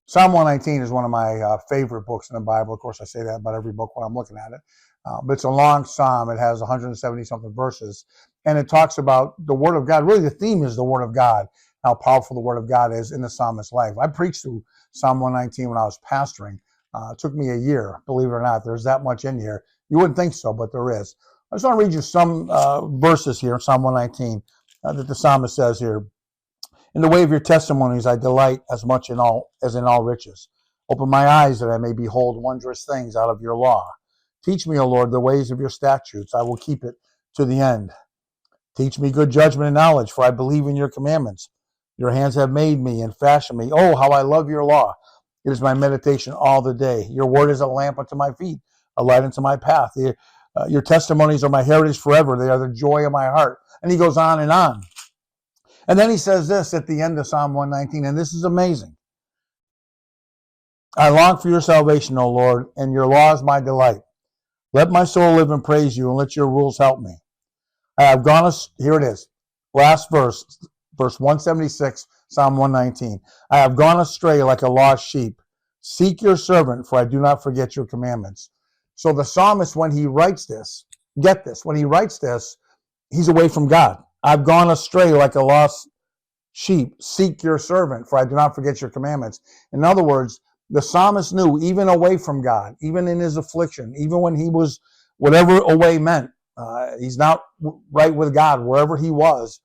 Psalm 119 is one of my favorite books in the Bible. Of course, I say that about every book when I'm looking at it. But it's a long psalm. It has 170-something verses. And it talks about the Word of God. Really, the theme is the Word of God, how powerful the Word of God is in the psalmist's life. I preached through Psalm 119 when I was pastoring. It took me a year, believe it or not. There's that much in here. You wouldn't think so, but there is. I just want to read you some verses here in Psalm 119 that the psalmist says here. In the way of your testimonies, I delight as much in all riches. Open my eyes that I may behold wondrous things out of your law. Teach me, O Lord, the ways of your statutes. I will keep it to the end. Teach me good judgment and knowledge, for I believe in your commandments. Your hands have made me and fashioned me. Oh, how I love your law. It is my meditation all the day. Your word is a lamp unto my feet, a light unto my path. Your testimonies are my heritage forever. They are the joy of my heart. And he goes on and on. And then he says this at the end of Psalm 119, and this is amazing. I long for your salvation, O Lord, and your law is my delight. Let my soul live and praise you, and let your rules help me. I have gone, here it is, last verse 176, Psalm 119. I have gone astray like a lost sheep. Seek your servant, for I do not forget your commandments. So the psalmist, when he writes this, get this, when he writes this, he's away from God. I've gone astray like a lost sheep. Seek your servant, for I do not forget your commandments. In other words, the psalmist knew, even away from God, even in his affliction, even when he was, whatever away meant, he's not right with God, wherever he was,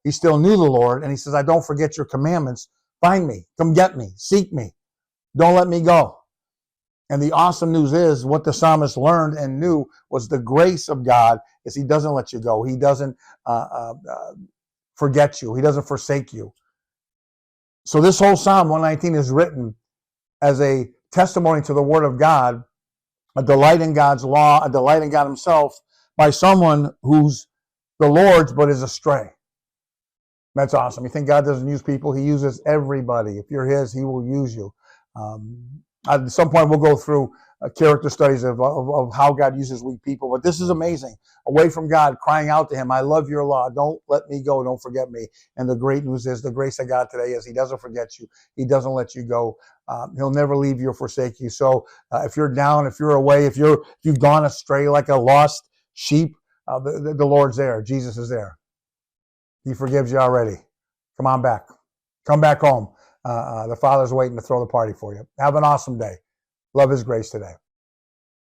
he still knew the Lord. And he says, I don't forget your commandments. Find me, come get me, seek me. Don't let me go. And the awesome news is what the psalmist learned and knew was the grace of God is he doesn't let you go. He doesn't forget you. He doesn't forsake you. So this whole Psalm 119 is written as a testimony to the Word of God, a delight in God's law, a delight in God himself by someone who's the Lord's but is astray. That's awesome. You think God doesn't use people? He uses everybody. If you're his, he will use you. At some point, we'll go through character studies of how God uses weak people. But this is amazing. Away from God, crying out to him, I love your law. Don't let me go. Don't forget me. And the great news is the grace of God today is he doesn't forget you. He doesn't let you go. He'll never leave you or forsake you. So if you're down, if you're away, if you've gone astray like a lost sheep, the Lord's there. Jesus is there. He forgives you already. Come on back. Come back home. The Father's waiting to throw the party for you. Have an awesome day. Love his grace today.